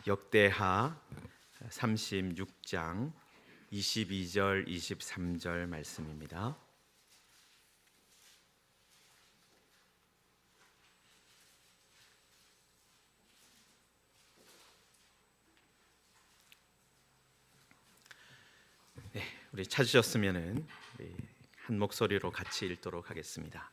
역대하 36장 22절 23절 말씀입니다. 네, 우리 찾으셨으면은 한 목소리로 같이 읽도록 하겠습니다.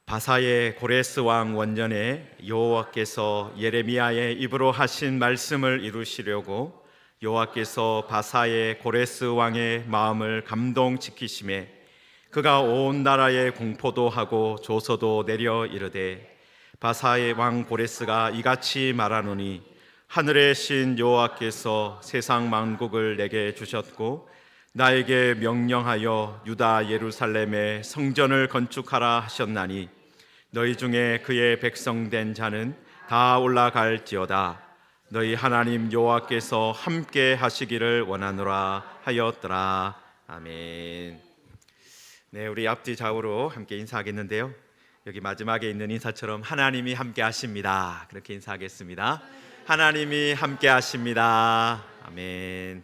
바사의 고레스 왕 원년에 여호와께서 예레미야의 입으로 하신 말씀을 이루시려고 여호와께서 바사의 고레스 왕의 마음을 감동시키심에 그가 온 나라에 공포도 하고 조서도 내려 이르되 바사의 왕 고레스가 이같이 말하노니 하늘의 신 여호와께서 세상 만국을 내게 주셨고 나에게 명령하여 유다 예루살렘에 성전을 건축하라 하셨나니 너희 중에 그의 백성된 자는 다 올라갈지어다. 너희 하나님 여호와께서 함께 하시기를 원하노라 하였더라. 아멘. 네, 우리 앞뒤 좌우로 함께 인사하겠는데요. 여기 마지막에 있는 인사처럼 하나님이 함께 하십니다. 그렇게 인사하겠습니다. 하나님이 함께 하십니다. 아멘.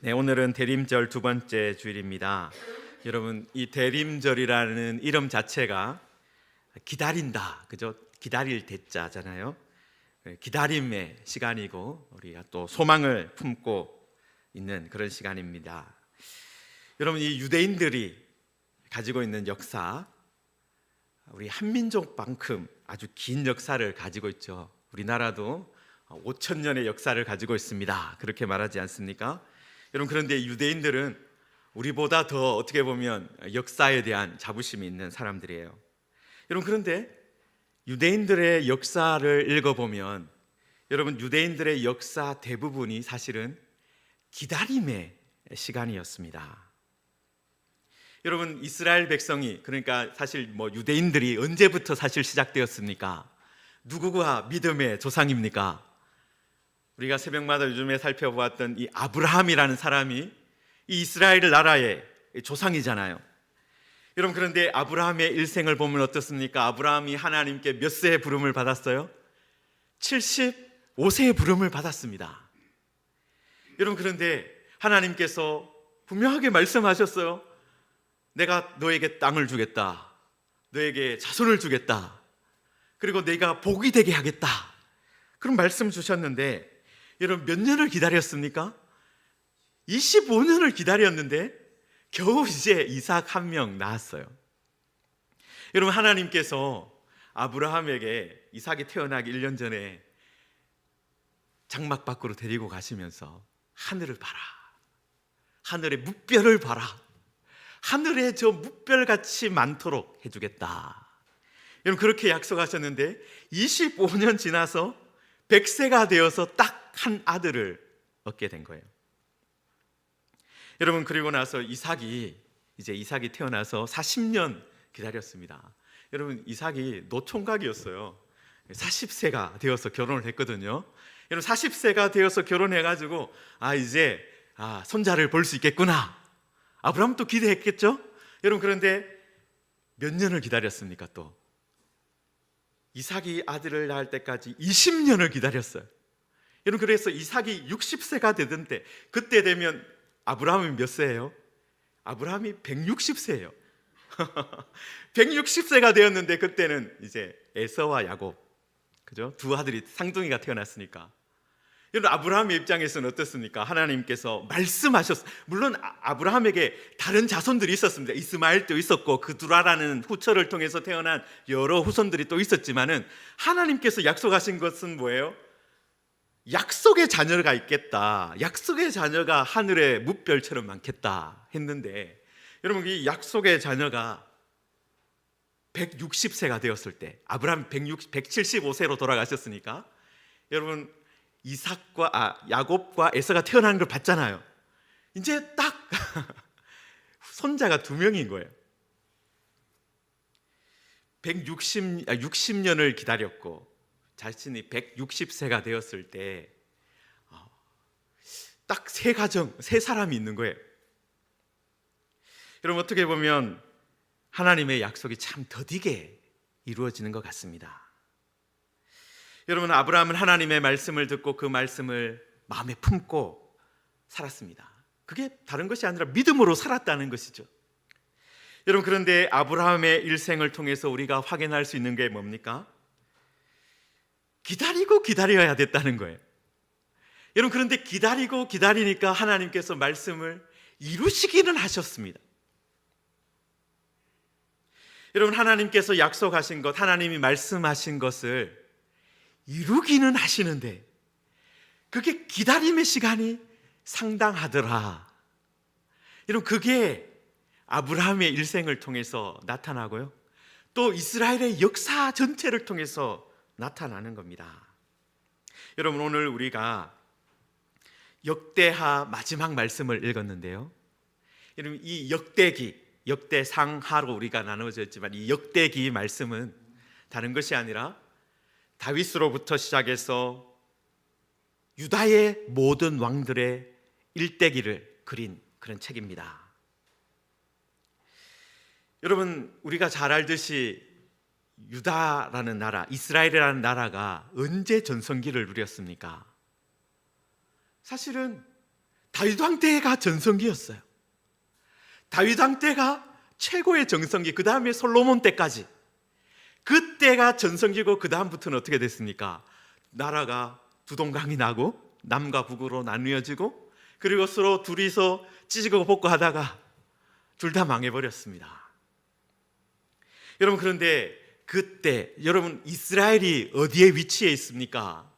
네, 오늘은 대림절 두 번째 주일입니다. 여러분, 이 대림절이라는 이름 자체가 기다린다, 그죠? 기다릴 대자잖아요. 기다림의 시간이고 우리가 또 소망을 품고 있는 그런 시간입니다. 여러분, 이 유대인들이 가지고 있는 역사, 우리 한민족만큼 아주 긴 역사를 가지고 있죠. 우리나라도 5,000년의 역사를 가지고 있습니다. 그렇게 말하지 않습니까? 여러분, 그런데 유대인들은 우리보다 더 어떻게 보면 역사에 대한 자부심이 있는 사람들이에요. 여러분, 그런데 유대인들의 역사를 읽어보면 여러분, 유대인들의 역사 대부분이 사실은 기다림의 시간이었습니다. 여러분, 이스라엘 백성이, 그러니까 사실 유대인들이 언제부터 사실 시작되었습니까? 누구가 믿음의 조상입니까? 우리가 새벽마다 요즘에 살펴보았던 이 아브라함이라는 사람이 이 이스라엘 나라의 조상이잖아요. 여러분, 그런데 아브라함의 일생을 보면 어떻습니까? 아브라함이 하나님께 몇 세의 부름을 받았어요? 75세의 부름을 받았습니다. 여러분, 그런데 하나님께서 분명하게 말씀하셨어요. 내가 너에게 땅을 주겠다. 너에게 자손을 주겠다. 그리고 내가 복이 되게 하겠다. 그런 말씀 주셨는데 여러분, 몇 년을 기다렸습니까? 25년을 기다렸는데 겨우 이제 이삭 한 명 낳았어요. 여러분, 하나님께서 아브라함에게 이삭이 태어나기 1년 전에 장막 밖으로 데리고 가시면서 하늘을 봐라, 하늘의 뭇별을 봐라, 하늘에 저 뭇별같이 많도록 해주겠다. 여러분, 그렇게 약속하셨는데 25년 지나서 100세가 되어서 딱 한 아들을 얻게 된 거예요. 여러분, 그리고 나서 이삭이 태어나서 40년 기다렸습니다. 여러분, 이삭이 노총각이었어요. 40세가 되어서 결혼을 했거든요. 여러분, 40세가 되어서 결혼해가지고 이제 손자를 볼 수 있겠구나. 아브라함 또 기대했겠죠? 여러분, 그런데 몇 년을 기다렸습니까? 또 이삭이 아들을 낳을 때까지 20년을 기다렸어요. 여러분, 그래서 이삭이 60세가 되던데 그때 되면 아브라함이 몇 세예요? 아브라함이 160세예요. 160세가 되었는데 그때는 이제 에서와 야곱, 그죠? 두 아들이 쌍둥이가 태어났으니까. 여러분, 아브라함의 입장에서는 어떻습니까? 하나님께서 말씀하셨어요. 물론 아브라함에게 다른 자손들이 있었습니다. 이스마엘도 있었고 그두라라는 후처를 통해서 태어난 여러 후손들이 또 있었지만은 하나님께서 약속하신 것은 뭐예요? 약속의 자녀가 있겠다. 약속의 자녀가 하늘의 뭇별처럼 많겠다 했는데 여러분, 이 약속의 자녀가 160세가 되었을 때, 아브라함이 175세로 돌아가셨으니까 여러분, 야곱과 에서가 태어나는 걸 봤잖아요. 이제 딱 손자가 2명인 거예요. 60년을 기다렸고 자신이 160세가 되었을 때 딱 세 사람이 있는 거예요. 여러분, 어떻게 보면 하나님의 약속이 참 더디게 이루어지는 것 같습니다. 여러분, 아브라함은 하나님의 말씀을 듣고 그 말씀을 마음에 품고 살았습니다. 그게 다른 것이 아니라 믿음으로 살았다는 것이죠. 여러분, 그런데 아브라함의 일생을 통해서 우리가 확인할 수 있는 게 뭡니까? 기다리고 기다려야 됐다는 거예요. 여러분, 그런데 기다리고 기다리니까 하나님께서 말씀을 이루시기는 하셨습니다. 여러분, 하나님께서 약속하신 것, 하나님이 말씀하신 것을 이루기는 하시는데 그게 기다림의 시간이 상당하더라. 여러분, 그게 아브라함의 일생을 통해서 나타나고요, 또 이스라엘의 역사 전체를 통해서 나타나는 겁니다. 여러분, 오늘 우리가 역대하 마지막 말씀을 읽었는데요, 여러분, 이 역대상하로 우리가 나누어져 있지만 이 역대기 말씀은 다른 것이 아니라 다윗으로부터 시작해서 유다의 모든 왕들의 일대기를 그린 그런 책입니다. 여러분, 우리가 잘 알듯이 유다라는 나라, 이스라엘이라는 나라가 언제 전성기를 누렸습니까? 사실은 다윗 왕 때가 전성기였어요. 다윗 왕 때가 최고의 전성기, 그 다음에 솔로몬 때까지, 그때가 전성기고 그 다음부터는 어떻게 됐습니까? 나라가 두 동강이 나고 남과 북으로 나뉘어지고, 그리고 서로 둘이서 찢고 볶고 하다가 둘 다 망해버렸습니다. 여러분, 그런데 그때 여러분, 이스라엘이 어디에 위치해 있습니까?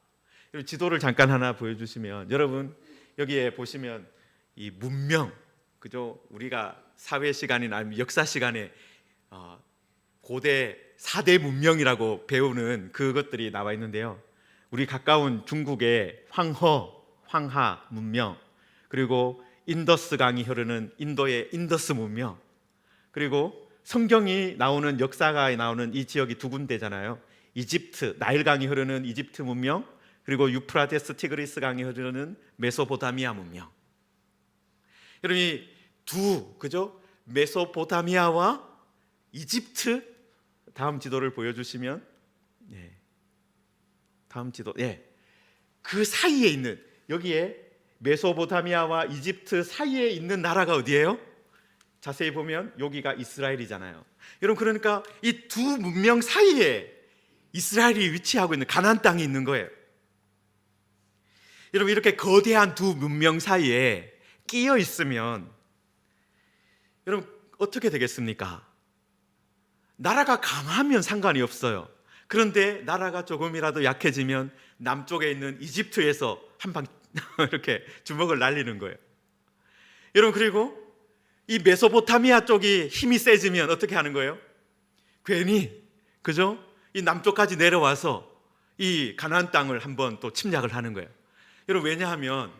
여러분, 지도를 잠깐 하나 보여주시면, 여러분 여기에 보시면 이 문명, 그죠? 우리가 사회 시간이나 아니면 역사 시간에 고대 4대 문명이라고 배우는 그것들이 나와 있는데요, 우리 가까운 중국의 황하 문명, 그리고 인더스 강이 흐르는 인도의 인더스 문명, 그리고 성경이 나오는, 역사가 나오는 이 지역이 두 군데잖아요. 이집트, 나일강이 흐르는 이집트 문명, 그리고 유프라테스 티그리스 강이 흐르는 메소포타미아 문명. 여러분, 그죠? 메소포타미아와 이집트, 다음 지도를 보여주시면, 다음 지도, 그 사이에 있는, 여기에 메소포타미아와 이집트 사이에 있는 나라가 어디예요? 자세히 보면 여기가 이스라엘이잖아요. 여러분, 그러니까 이 두 문명 사이에 이스라엘이 위치하고 있는 가나안 땅이 있는 거예요. 여러분, 이렇게 거대한 두 문명 사이에 끼어 있으면 여러분 어떻게 되겠습니까? 나라가 강하면 상관이 없어요. 그런데 나라가 조금이라도 약해지면 남쪽에 있는 이집트에서 한 방 이렇게 주먹을 날리는 거예요. 여러분, 그리고 이 메소포타미아 쪽이 힘이 세지면 어떻게 하는 거예요? 괜히, 그죠? 이 남쪽까지 내려와서 이 가나안 땅을 한번 또 침략을 하는 거예요. 여러분, 왜냐하면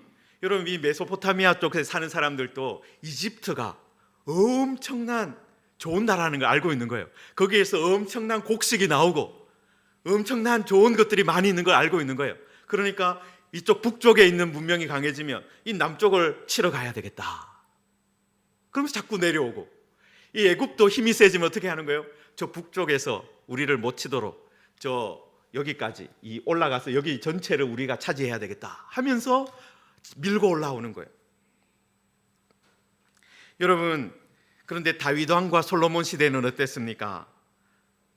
여러분, 이 메소포타미아 쪽에 사는 사람들도 이집트가 엄청난 좋은 나라라는 걸 알고 있는 거예요. 거기에서 엄청난 곡식이 나오고 엄청난 좋은 것들이 많이 있는 걸 알고 있는 거예요. 그러니까 이쪽 북쪽에 있는 문명이 강해지면 이 남쪽을 치러 가야 되겠다. 그러면서 자꾸 내려오고, 이 애굽도 힘이 세지면 어떻게 하는 거예요? 저 북쪽에서 우리를 못 치도록 저 여기까지 올라가서 여기 전체를 우리가 차지해야 되겠다 하면서 밀고 올라오는 거예요. 여러분, 그런데 다윗 왕과 솔로몬 시대는 어땠습니까?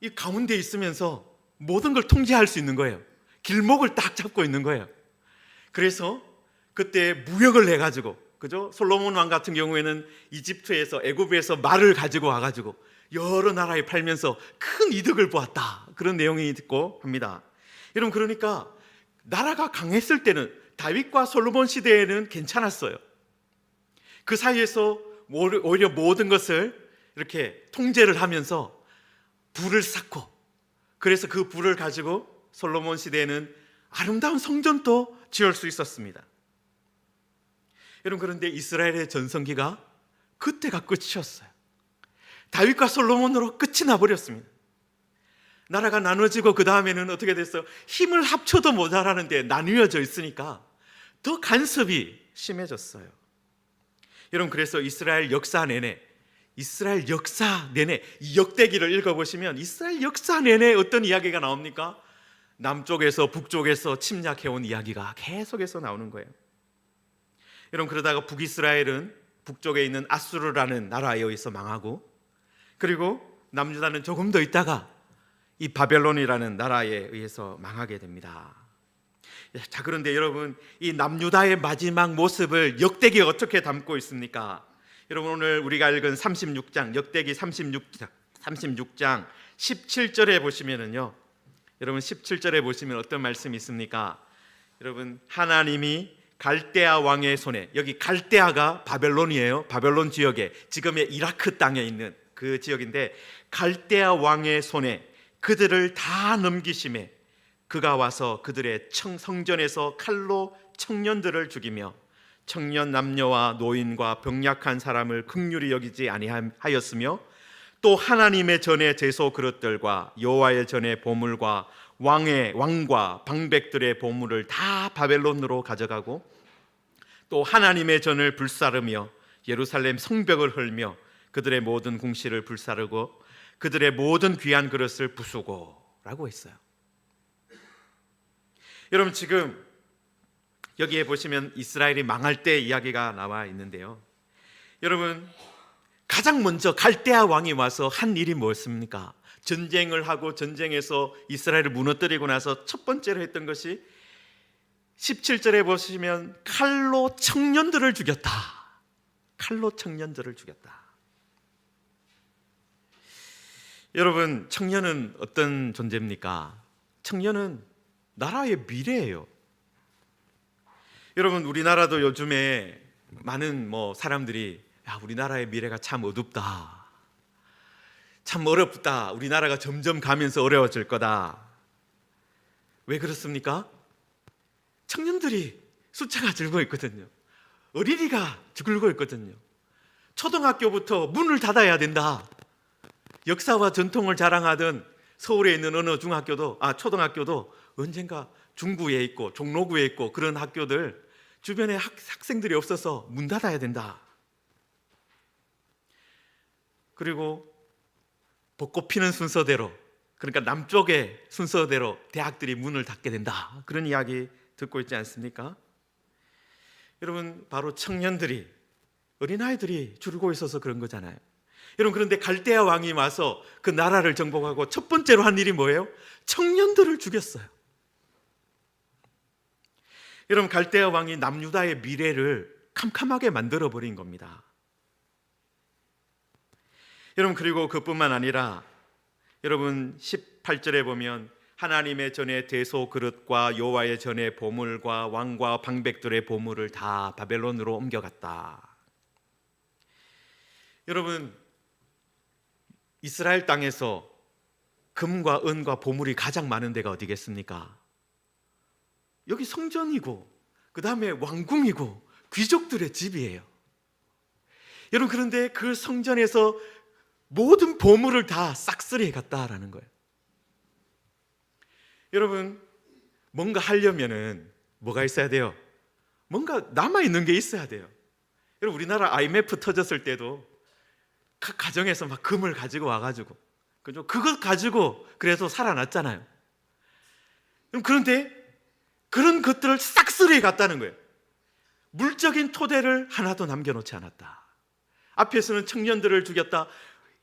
이 가운데 있으면서 모든 걸 통제할 수 있는 거예요. 길목을 딱 잡고 있는 거예요. 그래서 그때 무역을 해가지고, 그죠? 솔로몬 왕 같은 경우에는 이집트에서, 애굽에서 말을 가지고 와가지고 여러 나라에 팔면서 큰 이득을 보았다, 그런 내용이 있고 합니다. 여러분, 그러니까 나라가 강했을 때는, 다윗과 솔로몬 시대에는 괜찮았어요. 그 사이에서 오히려 모든 것을 이렇게 통제를 하면서 부를 쌓고, 그래서 그 부를 가지고 솔로몬 시대에는 아름다운 성전도 지을 수 있었습니다. 여러분, 그런데 이스라엘의 전성기가 그때가 끝이었어요. 다윗과 솔로몬으로 끝이 나버렸습니다. 나라가 나눠지고 그 다음에는 어떻게 됐어요? 힘을 합쳐도 모자라는데 나뉘어져 있으니까 더 간섭이 심해졌어요. 여러분, 그래서 이스라엘 역사 내내 이 역대기를 읽어보시면 이스라엘 역사 내내 어떤 이야기가 나옵니까? 남쪽에서 북쪽에서 침략해온 이야기가 계속해서 나오는 거예요. 여러분, 그러다가 북이스라엘은 북쪽에 있는 아수르라는 나라에 의해서 망하고, 그리고 남유다는 조금 더 있다가 이 바벨론이라는 나라에 의해서 망하게 됩니다. 자, 그런데 여러분, 이 남유다의 마지막 모습을 역대기가 어떻게 담고 있습니까? 여러분, 오늘 우리가 읽은 36장, 역대기 36장 17절에 보시면은요, 여러분 17절에 보시면 어떤 말씀이 있습니까? 여러분, 하나님이 갈대아 왕의 손에, 여기 갈대아가 바벨론이에요. 바벨론 지역에, 지금의 이라크 땅에 있는 그 지역인데, 갈대아 왕의 손에 그들을 다 넘기심에 그가 와서 그들의 성전에서 칼로 청년들을 죽이며 청년 남녀와 노인과 병약한 사람을 긍휼히 여기지 아니하였으며, 또 하나님의 전의 제소 그릇들과 여호와의 전의 보물과 왕과 방백들의 보물을 다 바벨론으로 가져가고, 또 하나님의 전을 불사르며 예루살렘 성벽을 헐며 그들의 모든 궁실을 불사르고 그들의 모든 귀한 그릇을 부수고 라고 했어요. 여러분, 지금 여기에 보시면 이스라엘이 망할 때 이야기가 나와 있는데요, 여러분, 가장 먼저 갈대아 왕이 와서 한 일이 뭐였습니까? 전쟁을 하고 전쟁에서 이스라엘을 무너뜨리고 나서 첫 번째로 했던 것이 17절에 보시면 칼로 청년들을 죽였다. 칼로 청년들을 죽였다. 여러분, 청년은 어떤 존재입니까? 청년은 나라의 미래예요. 여러분, 우리나라도 요즘에 많은 사람들이 우리나라의 미래가 참 어둡다, 참 어렵다, 우리나라가 점점 가면서 어려워질 거다. 왜 그렇습니까? 청년들이 숫자가 줄고 있거든요. 어린이가 줄고 있거든요. 초등학교부터 문을 닫아야 된다. 역사와 전통을 자랑하던 서울에 있는 어느 초등학교도 언젠가 중구에 있고 종로구에 있고 그런 학교들 주변에 학생들이 없어서 문 닫아야 된다. 그리고 벚꽃 피는 순서대로, 그러니까 남쪽의 순서대로 대학들이 문을 닫게 된다. 그런 이야기 듣고 있지 않습니까? 여러분, 바로 청년들이, 어린아이들이 줄고 있어서 그런 거잖아요. 여러분, 그런데 갈대아 왕이 와서 그 나라를 정복하고 첫 번째로 한 일이 뭐예요? 청년들을 죽였어요. 여러분, 갈대아 왕이 남유다의 미래를 캄캄하게 만들어버린 겁니다. 여러분, 그리고 그뿐만 아니라 여러분 18절에 보면 하나님의 전의 대소 그릇과 여호와의 전의 보물과 왕과 방백들의 보물을 다 바벨론으로 옮겨갔다. 여러분, 이스라엘 땅에서 금과 은과 보물이 가장 많은 데가 어디겠습니까? 여기 성전이고 그 다음에 왕궁이고 귀족들의 집이에요. 여러분, 그런데 그 성전에서 모든 보물을 다 싹쓸이해 갔다라는 거예요. 여러분, 뭔가 하려면은 뭐가 있어야 돼요? 뭔가 남아있는 게 있어야 돼요. 여러분, 우리나라 IMF 터졌을 때도 각 가정에서 막 금을 가지고 와가지고, 그죠? 그것 가지고 그래서 살아났잖아요. 그런데 그런 것들을 싹쓸이해 갔다는 거예요. 물적인 토대를 하나도 남겨놓지 않았다. 앞에서는 청년들을 죽였다.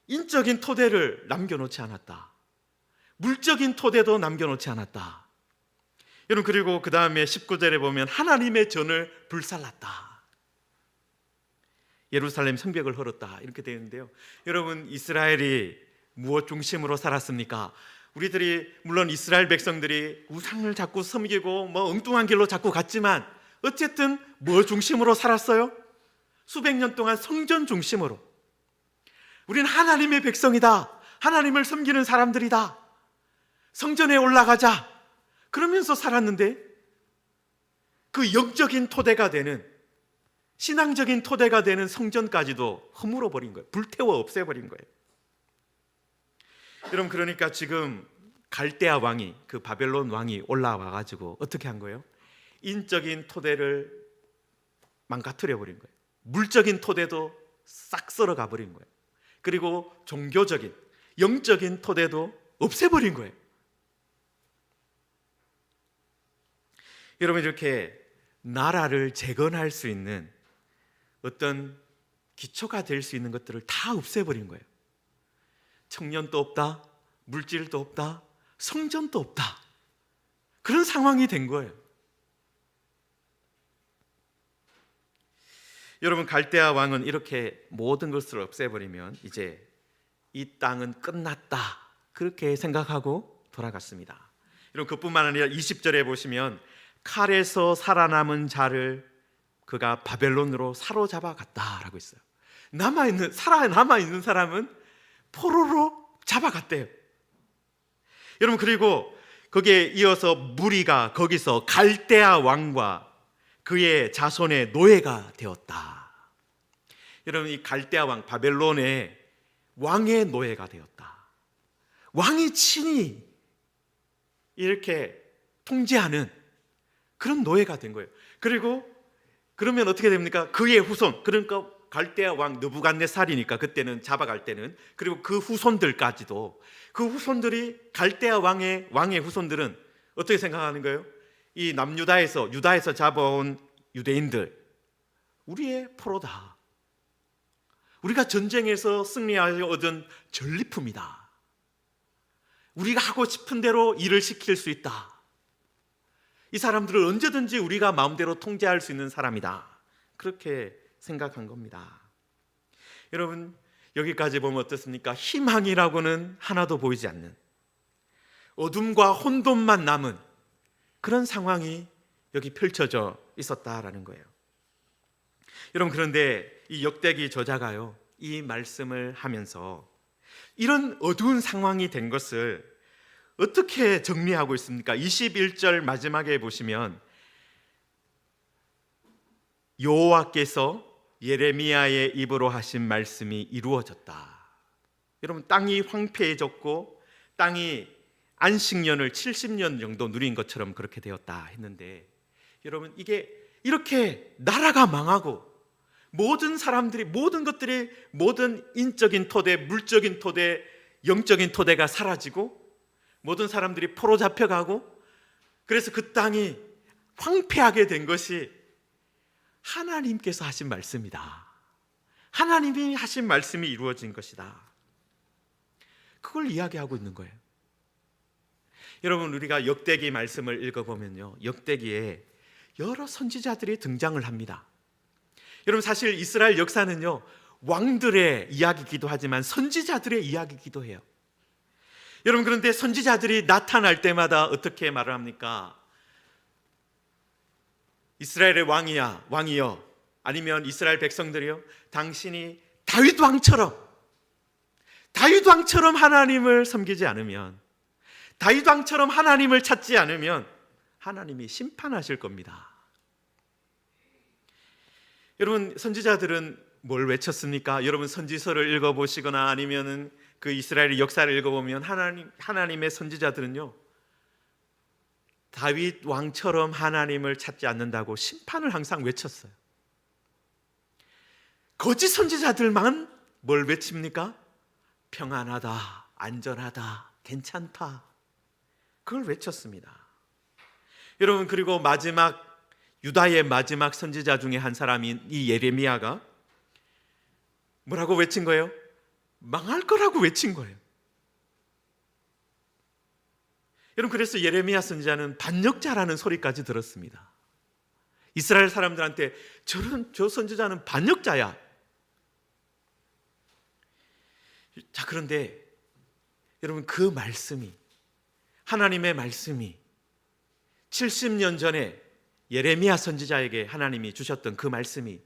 인적인 토대를 남겨놓지 않았다. 물적인 토대도 남겨놓지 않았다. 여러분, 그리고 그 다음에 19절에 보면 하나님의 전을 불살랐다. 예루살렘 성벽을 헐었다. 이렇게 되어 있는데요, 여러분, 이스라엘이 무엇 중심으로 살았습니까? 우리들이 물론 이스라엘 백성들이 우상을 자꾸 섬기고 엉뚱한 길로 자꾸 갔지만 어쨌든 뭐 중심으로 살았어요? 수백 년 동안 성전 중심으로. 우리는 하나님의 백성이다. 하나님을 섬기는 사람들이다. 성전에 올라가자. 그러면서 살았는데 그 영적인 토대가 되는, 신앙적인 토대가 되는 성전까지도 허물어 버린 거예요. 불태워 없애버린 거예요. 여러분, 그러니까 지금 갈대아 왕이, 그 바벨론 왕이 올라와 가지고 어떻게 한 거예요? 인적인 토대를 망가뜨려 버린 거예요. 물적인 토대도 싹 썰어가 버린 거예요. 그리고 종교적인, 영적인 토대도 없애버린 거예요. 여러분, 이렇게 나라를 재건할 수 있는 어떤 기초가 될 수 있는 것들을 다 없애버린 거예요. 청년도 없다, 물질도 없다, 성전도 없다. 그런 상황이 된 거예요. 여러분, 갈대아 왕은 이렇게 모든 것을 없애버리면 이제 이 땅은 끝났다, 그렇게 생각하고 돌아갔습니다. 여러분, 그뿐만 아니라 20절에 보시면 칼에서 살아남은 자를 그가 바벨론으로 사로잡아 갔다라고 있어요. 살아남아있는 사람은 포로로 잡아갔대요. 여러분, 그리고 거기에 이어서 무리가 거기서 갈대아 왕과 그의 자손의 노예가 되었다. 여러분, 이 갈대아 왕, 바벨론의 왕의 노예가 되었다. 왕이 친히 이렇게 통제하는 그런 노예가 된 거예요. 그리고 그러면 어떻게 됩니까? 그의 후손, 그러니까 갈대아 왕 느부갓네살이니까 그때는 잡아갈 때는, 그리고 그 후손들까지도, 그 후손들이 갈대아 왕의 후손들은 어떻게 생각하는 거예요? 이 유다에서 잡아온 유대인들, 우리의 포로다. 우리가 전쟁에서 승리하여 얻은 전리품이다. 우리가 하고 싶은 대로 일을 시킬 수 있다. 이 사람들을 언제든지 우리가 마음대로 통제할 수 있는 사람이다. 그렇게 생각한 겁니다. 여러분, 여기까지 보면 어떻습니까? 희망이라고는 하나도 보이지 않는, 어둠과 혼돈만 남은 그런 상황이 여기 펼쳐져 있었다라는 거예요. 여러분, 그런데 이 역대기 저자가요, 이 말씀을 하면서 이런 어두운 상황이 된 것을 어떻게 정리하고 있습니까? 21절 마지막에 보시면 여호와께서 예레미야의 입으로 하신 말씀이 이루어졌다. 여러분, 땅이 황폐해졌고 땅이 안식년을 70년 정도 누린 것처럼 그렇게 되었다 했는데, 여러분, 이게 이렇게 나라가 망하고 모든 사람들이, 모든 것들이, 모든 인적인 토대, 물적인 토대, 영적인 토대가 사라지고 모든 사람들이 포로 잡혀가고, 그래서 그 땅이 황폐하게 된 것이 하나님께서 하신 말씀이다. 하나님이 하신 말씀이 이루어진 것이다. 그걸 이야기하고 있는 거예요. 여러분, 우리가 역대기 말씀을 읽어보면요, 역대기에 여러 선지자들이 등장을 합니다. 여러분, 사실 이스라엘 역사는요, 왕들의 이야기이기도 하지만 선지자들의 이야기이기도 해요. 여러분, 그런데 선지자들이 나타날 때마다 어떻게 말을 합니까? 이스라엘의 왕이여, 아니면 이스라엘 백성들이요, 당신이 다윗 왕처럼 하나님을 섬기지 않으면, 다윗 왕처럼 하나님을 찾지 않으면 하나님이 심판하실 겁니다. 여러분, 선지자들은 뭘 외쳤습니까? 여러분, 선지서를 읽어보시거나 아니면은 그 이스라엘의 역사를 읽어보면 하나님의 선지자들은요, 다윗 왕처럼 하나님을 찾지 않는다고 심판을 항상 외쳤어요. 거짓 선지자들만 뭘 외칩니까? 평안하다, 안전하다, 괜찮다, 그걸 외쳤습니다. 여러분, 그리고 유다의 마지막 선지자 중에 한 사람인 이 예레미야가 뭐라고 외친 거예요? 망할 거라고 외친 거예요. 여러분, 그래서 예레미야 선지자는 반역자라는 소리까지 들었습니다. 이스라엘 사람들한테 저 선지자는 반역자야. 자, 그런데 여러분, 그 말씀이, 하나님의 말씀이 70년 전에 예레미야 선지자에게 하나님이 주셨던 그 말씀이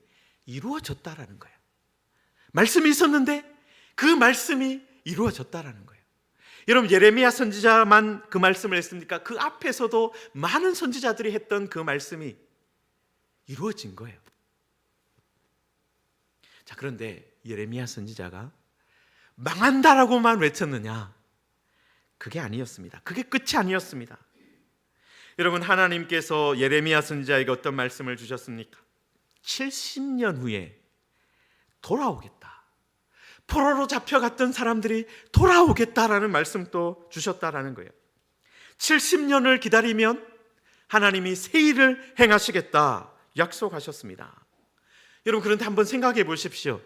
이루어졌다라는 거예요. 말씀이 있었는데 그 말씀이 이루어졌다라는 거예요. 여러분, 예레미야 선지자만 그 말씀을 했습니까? 그 앞에서도 많은 선지자들이 했던 그 말씀이 이루어진 거예요. 자, 그런데 예레미야 선지자가 망한다라고만 외쳤느냐? 그게 아니었습니다. 그게 끝이 아니었습니다. 여러분, 하나님께서 예레미야 선지자에게 어떤 말씀을 주셨습니까? 70년 후에 돌아오겠다. 포로로 잡혀갔던 사람들이 돌아오겠다라는 말씀도 주셨다라는 거예요. 70년을 기다리면 하나님이 새 일을 행하시겠다 약속하셨습니다. 여러분, 그런데 한번 생각해 보십시오.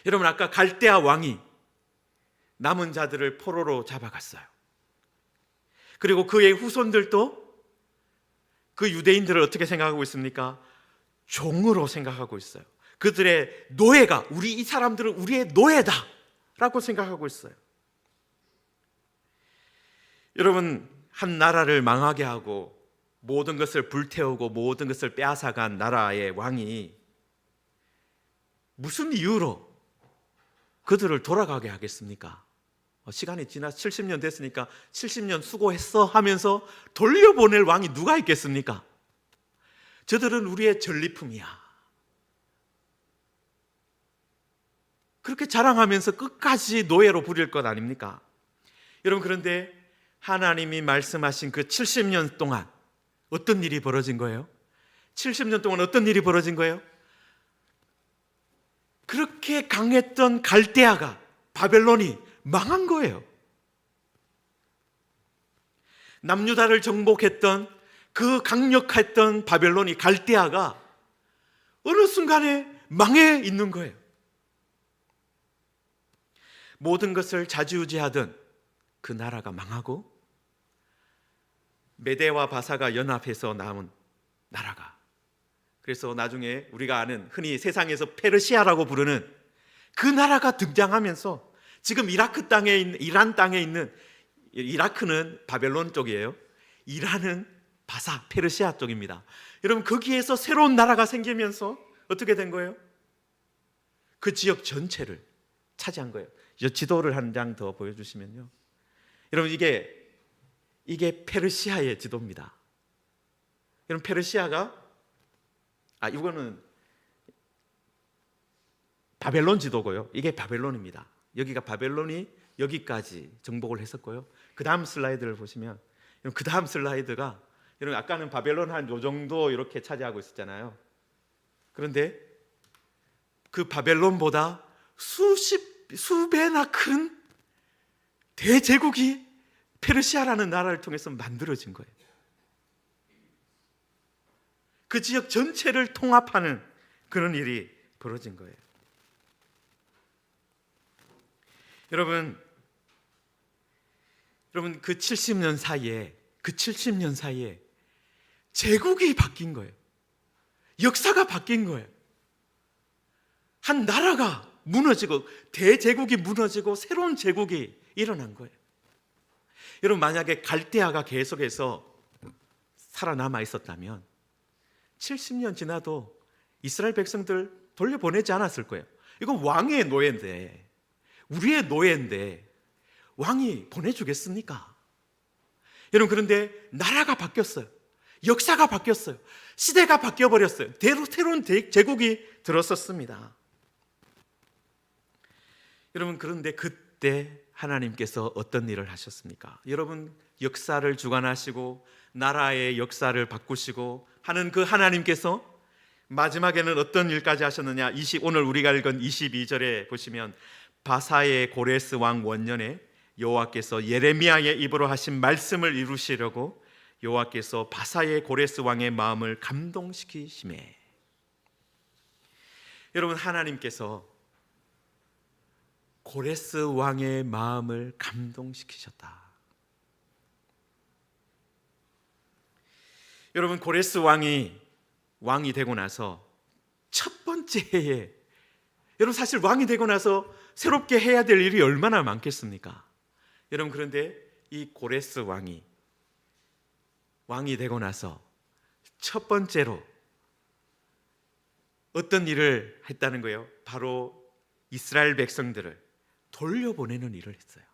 여러분, 아까 갈대아 왕이 남은 자들을 포로로 잡아갔어요. 그리고 그의 후손들도 그 유대인들을 어떻게 생각하고 있습니까? 종으로 생각하고 있어요. 그들의 노예가, 이 사람들은 우리의 노예다 라고 생각하고 있어요. 여러분, 한 나라를 망하게 하고 모든 것을 불태우고 모든 것을 빼앗아간 나라의 왕이 무슨 이유로 그들을 돌아가게 하겠습니까? 시간이 지나 70년 됐으니까 70년 수고했어 하면서 돌려보낼 왕이 누가 있겠습니까? 저들은 우리의 전리품이야. 그렇게 자랑하면서 끝까지 노예로 부릴 것 아닙니까? 여러분, 그런데 하나님이 말씀하신 그 70년 동안 어떤 일이 벌어진 거예요? 70년 동안 어떤 일이 벌어진 거예요? 그렇게 강했던 갈대아가, 바벨론이 망한 거예요. 남유다를 정복했던 그 강력했던 바벨론이, 갈대아가 어느 순간에 망해 있는 거예요. 모든 것을 좌지우지하던 그 나라가 망하고 메대와 바사가 연합해서 남은 나라가, 그래서 나중에 우리가 아는 흔히 세상에서 페르시아라고 부르는 그 나라가 등장하면서 지금 이라크 땅에 있는, 이란 땅에 있는, 이라크는 바벨론 쪽이에요. 이란은 바사, 페르시아 쪽입니다. 여러분, 거기에서 새로운 나라가 생기면서 어떻게 된 거예요? 그 지역 전체를 차지한 거예요. 이 지도를 한 장 더 보여주시면요, 여러분, 이게 페르시아의 지도입니다. 여러분, 페르시아가, 이거는 바벨론 지도고요. 이게 바벨론입니다. 여기가 바벨론이 여기까지 정복을 했었고요. 그 다음 슬라이드를 보시면, 그 다음 슬라이드가, 여러분, 아까는 바벨론 한 요 정도 이렇게 차지하고 있었잖아요. 그런데 그 바벨론보다 수배나 큰 대제국이 페르시아라는 나라를 통해서 만들어진 거예요. 그 지역 전체를 통합하는 그런 일이 벌어진 거예요. 여러분, 그 70년 사이에 제국이 바뀐 거예요. 역사가 바뀐 거예요. 한 나라가 무너지고, 대제국이 무너지고 새로운 제국이 일어난 거예요. 여러분, 만약에 갈대아가 계속해서 살아남아 있었다면 70년 지나도 이스라엘 백성들 돌려보내지 않았을 거예요. 이건 왕의 노예인데, 우리의 노예인데 왕이 보내주겠습니까? 여러분, 그런데 나라가 바뀌었어요. 역사가 바뀌었어요. 시대가 바뀌어버렸어요. 새로운 제국이 들었었습니다. 여러분, 그런데 그때 하나님께서 어떤 일을 하셨습니까? 여러분, 역사를 주관하시고 나라의 역사를 바꾸시고 하는 그 하나님께서 마지막에는 어떤 일까지 하셨느냐? 오늘 우리가 읽은 22절에 보시면, 바사의 고레스 왕 원년에 여호와께서 예레미야의 입으로 하신 말씀을 이루시려고 여호와께서 바사의 고레스 왕의 마음을 감동시키시매. 여러분, 하나님께서 고레스 왕의 마음을 감동시키셨다. 여러분, 고레스 왕이 되고 나서 첫 번째 해에, 여러분, 사실 왕이 되고 나서 새롭게 해야 될 일이 얼마나 많겠습니까? 여러분, 그런데 이 고레스 왕이 되고 나서 첫 번째로 어떤 일을 했다는 거예요? 바로 이스라엘 백성들을 돌려보내는 일을 했어요.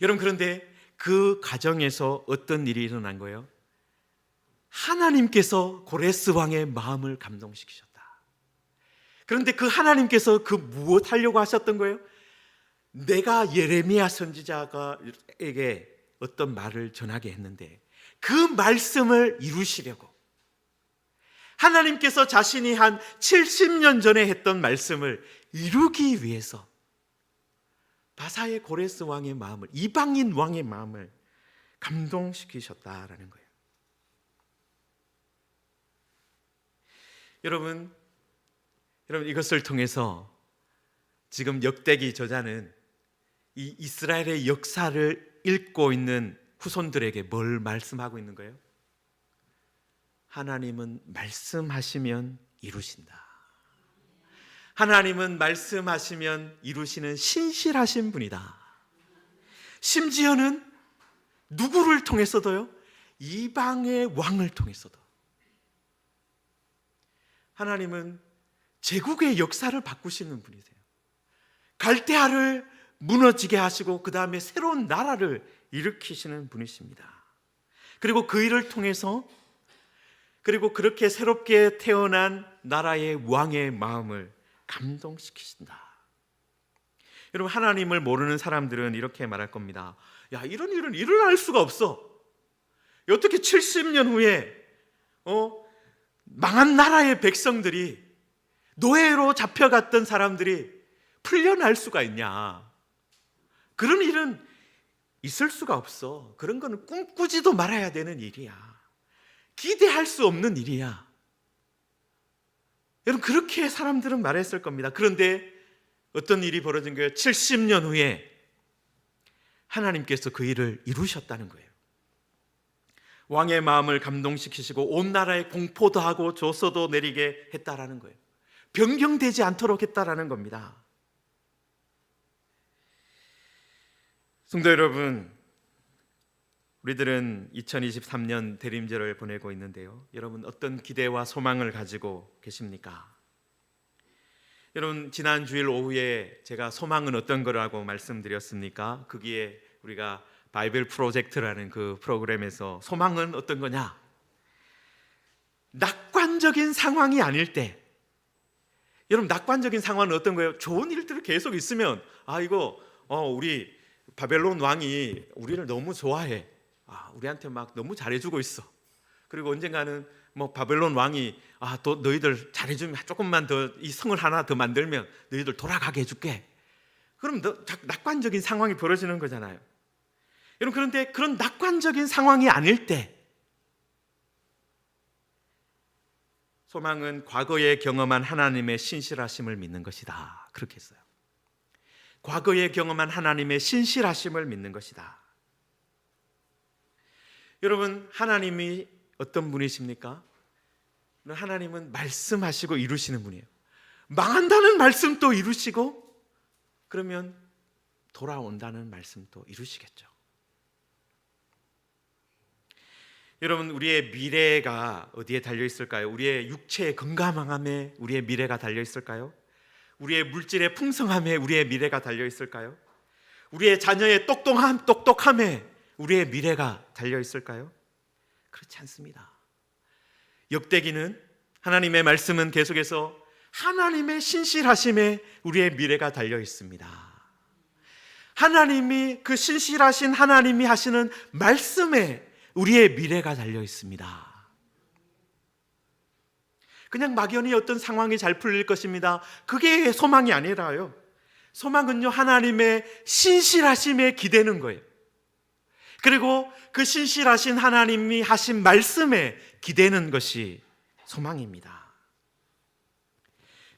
여러분, 그런데 그 과정에서 어떤 일이 일어난 거예요? 하나님께서 고레스 왕의 마음을 감동시키셨다. 그런데 그 하나님께서 무엇 하려고 하셨던 거예요? 내가 예레미야 선지자에게 어떤 말을 전하게 했는데 그 말씀을 이루시려고, 하나님께서 자신이 한 70년 전에 했던 말씀을 이루기 위해서 바사의 고레스 왕의 마음을, 이방인 왕의 마음을 감동시키셨다라는 거예요. 여러분 이것을 통해서 지금 역대기 저자는 이 이스라엘의 역사를 읽고 있는 후손들에게 뭘 말씀하고 있는 거예요? 하나님은 말씀하시면 이루신다. 하나님은 말씀하시면 이루시는 신실하신 분이다. 심지어는 누구를 통해서도요? 이방의 왕을 통해서도. 하나님은 제국의 역사를 바꾸시는 분이세요. 갈대아를 무너지게 하시고 그 다음에 새로운 나라를 일으키시는 분이십니다. 그리고 그 일을 통해서 그리고 그렇게 새롭게 태어난 나라의 왕의 마음을 감동시키신다. 여러분, 하나님을 모르는 사람들은 이렇게 말할 겁니다. 야, 이런 일은 일어날 수가 없어. 어떻게 70년 후에 망한 나라의 백성들이, 노예로 잡혀갔던 사람들이 풀려날 수가 있냐? 그런 일은 있을 수가 없어. 그런 거는 꿈꾸지도 말아야 되는 일이야. 기대할 수 없는 일이야. 여러분, 그렇게 사람들은 말했을 겁니다. 그런데 어떤 일이 벌어진 거예요? 70년 후에 하나님께서 그 일을 이루셨다는 거예요. 왕의 마음을 감동시키시고 온 나라에 공포도 하고 조서도 내리게 했다라는 거예요. 변경되지 않도록 했다라는 겁니다. 성도 여러분, 우리들은 2023년 대림절을 보내고 있는데요. 여러분, 어떤 기대와 소망을 가지고 계십니까? 여러분, 지난 주일 오후에 제가 소망은 어떤 거라고 말씀드렸습니까? 거기에 우리가 바이블 프로젝트라는 그 프로그램에서 소망은 어떤 거냐? 낙관적인 상황이 아닐 때, 여러분, 낙관적인 상황은 어떤 거예요? 좋은 일들이 계속 있으면 우리 바벨론 왕이 우리를 너무 좋아해. 우리한테 막 너무 잘해주고 있어. 그리고 언젠가는 바벨론 왕이 또 너희들 잘해주면 조금만 더 이 성을 하나 더 만들면 너희들 돌아가게 해줄게. 그럼 낙관적인 상황이 벌어지는 거잖아요. 여러분, 그런데 그런 낙관적인 상황이 아닐 때 소망은 과거에 경험한 하나님의 신실하심을 믿는 것이다. 그렇게 했어요. 과거에 경험한 하나님의 신실하심을 믿는 것이다. 여러분, 하나님이 어떤 분이십니까? 하나님은 말씀하시고 이루시는 분이에요. 망한다는 말씀도 이루시고 그러면 돌아온다는 말씀도 이루시겠죠. 여러분, 우리의 미래가 어디에 달려 있을까요? 우리의 육체의 건강함에 우리의 미래가 달려 있을까요? 우리의 물질의 풍성함에 우리의 미래가 달려 있을까요? 우리의 자녀의 똑똑함에 우리의 미래가 달려 있을까요? 그렇지 않습니다. 역대기는, 하나님의 말씀은 계속해서 하나님의 신실하심에 우리의 미래가 달려 있습니다. 하나님이, 그 신실하신 하나님이 하시는 말씀에 우리의 미래가 달려 있습니다. 그냥 막연히 어떤 상황이 잘 풀릴 것입니다. 그게 소망이 아니라요. 소망은요, 하나님의 신실하심에 기대는 거예요. 그리고 그 신실하신 하나님이 하신 말씀에 기대는 것이 소망입니다.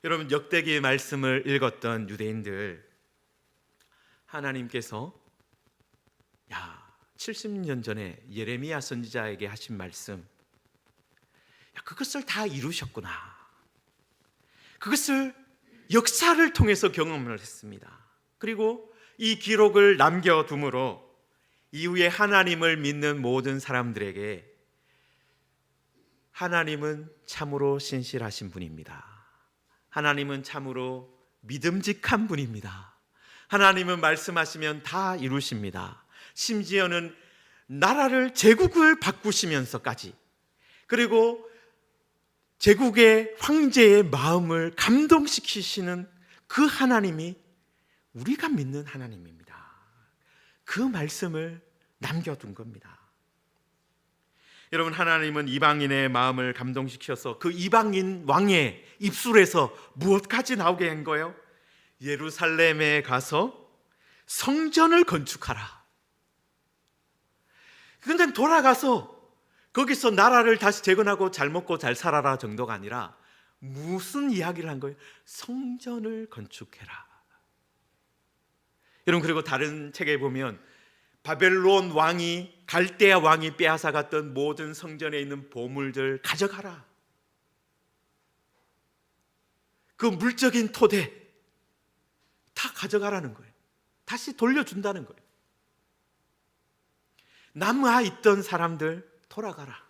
여러분, 역대기의 말씀을 읽었던 유대인들, 하나님께서 70년 전에 예레미야 선지자에게 하신 말씀, 그것을 다 이루셨구나. 그것을 역사를 통해서 경험을 했습니다. 그리고 이 기록을 남겨둠으로 이후에 하나님을 믿는 모든 사람들에게 하나님은 참으로 신실하신 분입니다. 하나님은 참으로 믿음직한 분입니다. 하나님은 말씀하시면 다 이루십니다. 심지어는 나라를, 제국을 바꾸시면서까지, 그리고 제국의 황제의 마음을 감동시키시는 그 하나님이 우리가 믿는 하나님입니다. 그 말씀을 남겨둔 겁니다. 여러분, 하나님은 이방인의 마음을 감동시켜서 그 이방인 왕의 입술에서 무엇까지 나오게 한 거예요? 예루살렘에 가서 성전을 건축하라. 그냥 돌아가서 거기서 나라를 다시 재건하고 잘 먹고 잘 살아라 정도가 아니라 무슨 이야기를 한 거예요? 성전을 건축해라. 여러분, 그리고 다른 책에 보면 바벨론 왕이, 갈대아 왕이 빼앗아갔던 모든 성전에 있는 보물들 가져가라. 그 물적인 토대 다 가져가라는 거예요. 다시 돌려준다는 거예요. 남아 있던 사람들 돌아가라.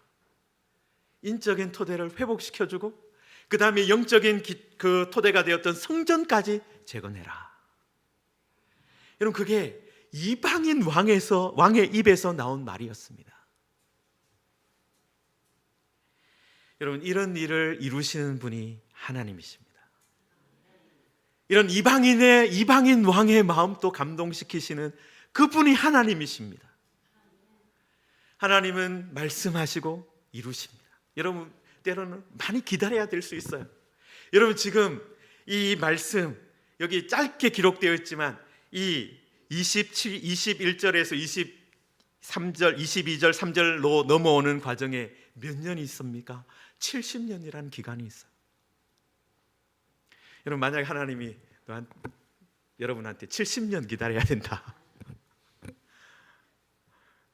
인적인 토대를 회복시켜주고 그 다음에 영적인 그 토대가 되었던 성전까지 재건해라. 여러분, 그게 이방인 왕의 입에서 나온 말이었습니다. 여러분, 이런 일을 이루시는 분이 하나님이십니다. 이런 이방인 왕의 마음도 감동시키시는 그분이 하나님이십니다. 하나님은 말씀하시고 이루십니다. 여러분, 때로는 많이 기다려야 될 수 있어요. 여러분, 지금 이 말씀 여기 짧게 기록되어 있지만 이 21절에서 23절, 22절, 3절로 넘어오는 과정에 몇 년이 있습니까? 70년이라는 기간이 있어요. 여러분, 만약에 하나님이 여러분한테 70년 기다려야 된다.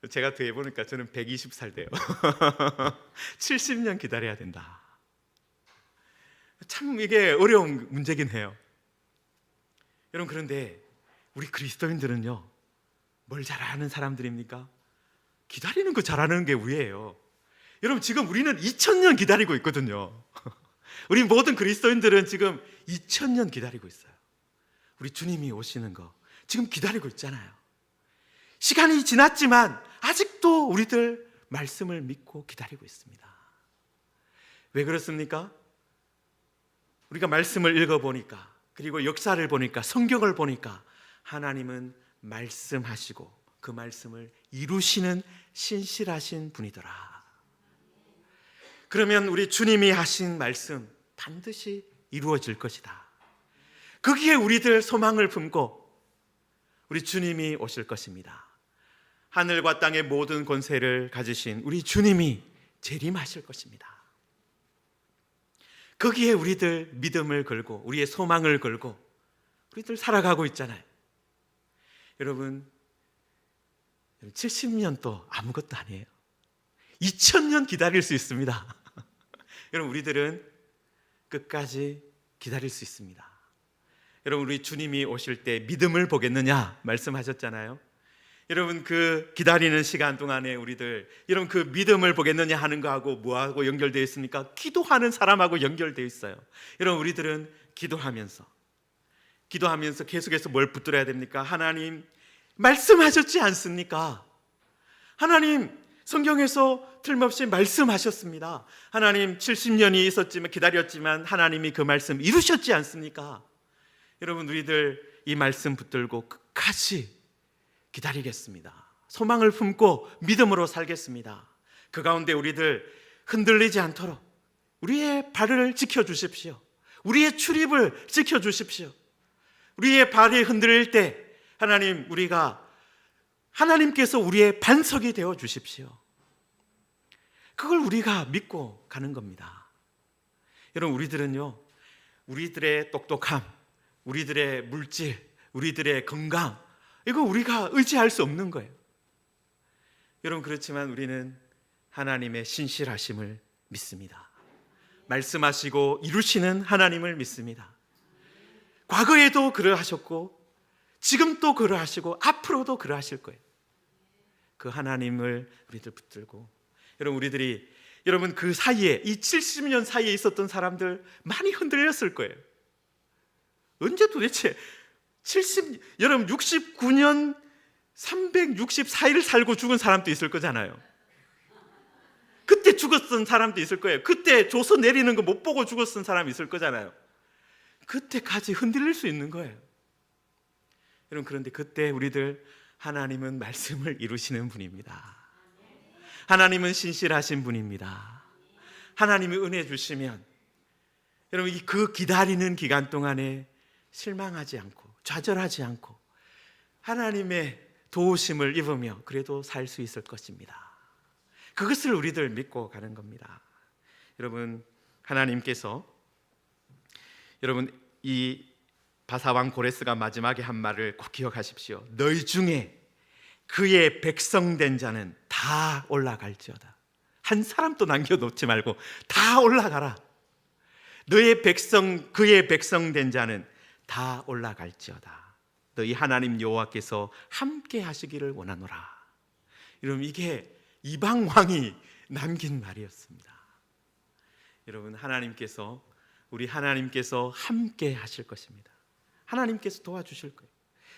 제가 더해보니까 저는 120살 돼요. 70년 기다려야 된다. 참 이게 어려운 문제긴 해요. 여러분, 그런데 우리 그리스도인들은요, 뭘 잘하는 사람들입니까? 기다리는 거 잘하는 게 우리예요. 여러분, 지금 우리는 2000년 기다리고 있거든요. 우리 모든 그리스도인들은 지금 2000년 기다리고 있어요. 우리 주님이 오시는 거 지금 기다리고 있잖아요. 시간이 지났지만 아직도 우리들 말씀을 믿고 기다리고 있습니다. 왜 그렇습니까? 우리가 말씀을 읽어보니까, 그리고 역사를 보니까, 성경을 보니까 하나님은 말씀하시고 그 말씀을 이루시는 신실하신 분이더라. 그러면 우리 주님이 하신 말씀 반드시 이루어질 것이다. 거기에 우리들 소망을 품고 우리 주님이 오실 것입니다. 하늘과 땅의 모든 권세를 가지신 우리 주님이 재림하실 것입니다. 거기에 우리들 믿음을 걸고 우리의 소망을 걸고 우리들 살아가고 있잖아요. 여러분, 70년도 아무것도 아니에요. 2000년 기다릴 수 있습니다. 여러분, 우리들은 끝까지 기다릴 수 있습니다. 여러분, 우리 주님이 오실 때 믿음을 보겠느냐 말씀하셨잖아요. 여러분, 그 기다리는 시간 동안에 우리들, 여러분, 그 믿음을 보겠느냐 하는 거하고 뭐하고 연결되어 있습니까? 기도하는 사람하고 연결되어 있어요. 여러분, 우리들은 기도하면서 계속해서 뭘 붙들어야 됩니까? 하나님 말씀하셨지 않습니까? 하나님 성경에서 틀림없이 말씀하셨습니다. 하나님 70년이 있었지만, 기다렸지만 하나님이 그 말씀 이루셨지 않습니까? 여러분, 우리들 이 말씀 붙들고 끝까지 기다리겠습니다. 소망을 품고 믿음으로 살겠습니다. 그 가운데 우리들 흔들리지 않도록 우리의 발을 지켜주십시오. 우리의 출입을 지켜주십시오. 우리의 발이 흔들릴 때 하나님께서 우리의 반석이 되어 주십시오. 그걸 우리가 믿고 가는 겁니다. 여러분, 우리들은요, 우리들의 똑똑함, 우리들의 물질, 우리들의 건강, 이거 우리가 의지할 수 없는 거예요. 여러분, 그렇지만 우리는 하나님의 신실하심을 믿습니다. 말씀하시고 이루시는 하나님을 믿습니다. 과거에도 그러하셨고 지금도 그러하시고 앞으로도 그러하실 거예요. 그 하나님을 우리들 붙들고, 여러분, 그 사이에, 이 70년 사이에 있었던 사람들 많이 흔들렸을 거예요. 언제 도대체 여러분 69년 364일 살고 죽은 사람도 있을 거잖아요. 그때 죽었던 사람도 있을 거예요. 그때 조서 내리는 거 못 보고 죽었던 사람이 있을 거잖아요. 그때까지 흔들릴 수 있는 거예요. 여러분, 그런데 그때 우리들, 하나님은 말씀을 이루시는 분입니다. 하나님은 신실하신 분입니다. 하나님이 은혜 주시면 여러분, 그 기다리는 기간 동안에 실망하지 않고 좌절하지 않고 하나님의 도우심을 입으며 그래도 살 수 있을 것입니다. 그것을 우리들 믿고 가는 겁니다. 여러분, 하나님께서 여러분, 이 바사왕 고레스가 마지막에 한 말을 꼭 기억하십시오. 너희 중에 그의 백성된 자는 다 올라갈지어다. 한 사람도 남겨놓지 말고 다 올라가라. 너의 백성, 그의 백성된 자는 다 올라갈지어다. 너희 하나님 여호와께서 함께 하시기를 원하노라. 여러분, 이게 이방 왕이 남긴 말이었습니다. 여러분, 우리 하나님께서 함께 하실 것입니다. 하나님께서 도와주실 거예요.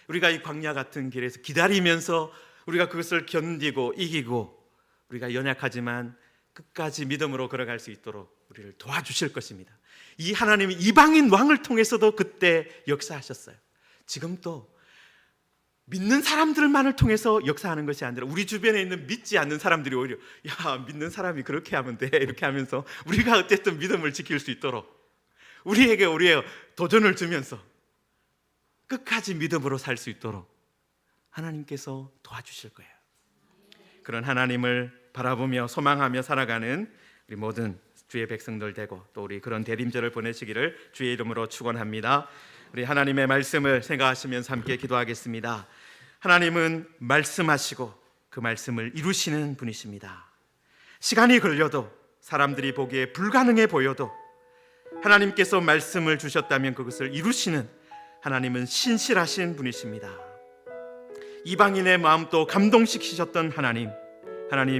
우리가 이 광야 같은 길에서 기다리면서 우리가 그것을 견디고 이기고, 우리가 연약하지만 끝까지 믿음으로 걸어갈 수 있도록 우리를 도와주실 것입니다. 이 하나님이 이방인 왕을 통해서도 그때 역사하셨어요. 지금 또 믿는 사람들만을 통해서 역사하는 것이 아니라 우리 주변에 있는 믿지 않는 사람들이 오히려 야, 믿는 사람이 그렇게 하면 돼, 이렇게 하면서 우리가 어쨌든 믿음을 지킬 수 있도록 우리에게 우리의 도전을 주면서 끝까지 믿음으로 살 수 있도록 하나님께서 도와주실 거예요. 그런 하나님을 바라보며 소망하며 살아가는 우리 모든 주의 백성들 되고, 또 우리 그런 대림절을 보내시기를 주의 이름으로 축원합니다. 우리 하나님의 말씀을 생각하시면서 함께 기도하겠습니다. 하나님은 말씀하시고 그 말씀을 이루시는 분이십니다. 시간이 걸려도, 사람들이 보기에 불가능해 보여도 하나님께서 말씀을 주셨다면 그것을 이루시는 하나님은 신실하신 분이십니다. 이방인의 마음도 감동시키셨던 하나님,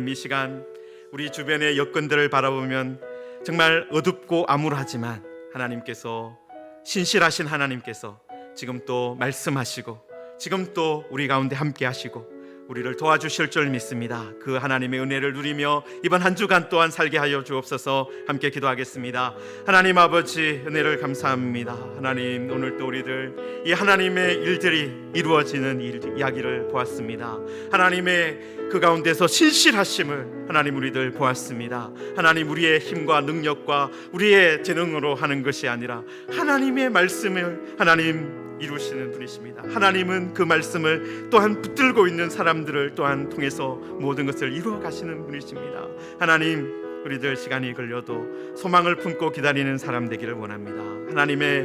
이 시간 우리 주변의 여건들을 바라보면 정말 어둡고 암울하지만 하나님께서, 신실하신 하나님께서 지금 또 말씀하시고 지금 또 우리 가운데 함께 하시고 우리를 도와주실 줄 믿습니다. 그 하나님의 은혜를 누리며 이번 한 주간 또한 살게 하여 주옵소서. 함께 기도하겠습니다. 하나님 아버지, 은혜를 감사합니다. 하나님, 오늘 또 우리들 이 하나님의 일들이 이루어지는 이야기를 보았습니다. 하나님의 그 가운데서 신실하심을 하나님 우리들 보았습니다. 하나님, 우리의 힘과 능력과 우리의 재능으로 하는 것이 아니라 하나님의 말씀을 하나님 이루시는 분이십니다. 하나님은 그 말씀을 또한 붙들고 있는 사람들을 또한 통해서 모든 것을 이루어 가시는 분이십니다. 하나님, 우리들 시간이 걸려도 소망을 품고 기다리는 사람 되기를 원합니다. 하나님의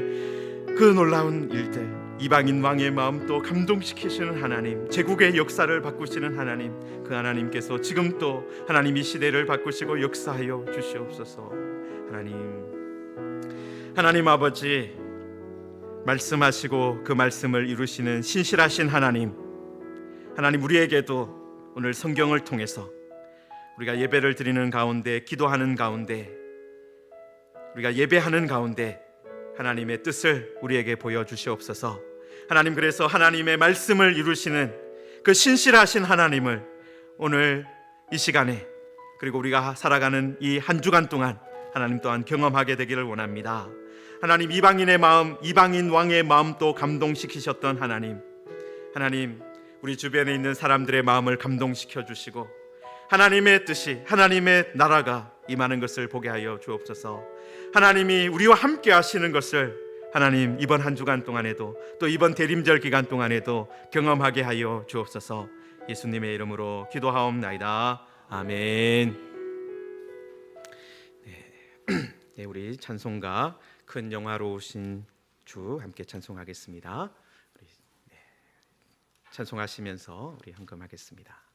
그 놀라운 일들, 이방인 왕의 마음도 감동시키시는 하나님, 제국의 역사를 바꾸시는 하나님, 그 하나님께서 지금 또 하나님 이 시대를 바꾸시고 역사하여 주시옵소서. 하나님 아버지, 말씀하시고 그 말씀을 이루시는 신실하신 하나님, 우리에게도 오늘 성경을 통해서 우리가 예배를 드리는 가운데, 기도하는 가운데, 우리가 예배하는 가운데 하나님의 뜻을 우리에게 보여주시옵소서. 하나님, 그래서 하나님의 말씀을 이루시는 그 신실하신 하나님을 오늘 이 시간에, 그리고 우리가 살아가는 이 한 주간 동안 하나님 또한 경험하게 되기를 원합니다. 하나님, 이방인의 마음, 이방인 왕의 마음도 감동시키셨던 하나님, 우리 주변에 있는 사람들의 마음을 감동시켜 주시고 하나님의 뜻이, 하나님의 나라가 임하는 것을 보게 하여 주옵소서. 하나님이 우리와 함께 하시는 것을 하나님 이번 한 주간 동안에도, 또 이번 대림절 기간 동안에도 경험하게 하여 주옵소서. 예수님의 이름으로 기도하옵나이다. 아멘. 네, 우리 찬송가 큰 영화로우신 주 함께 찬송하겠습니다. 찬송하시면서 우리 헌금하겠습니다.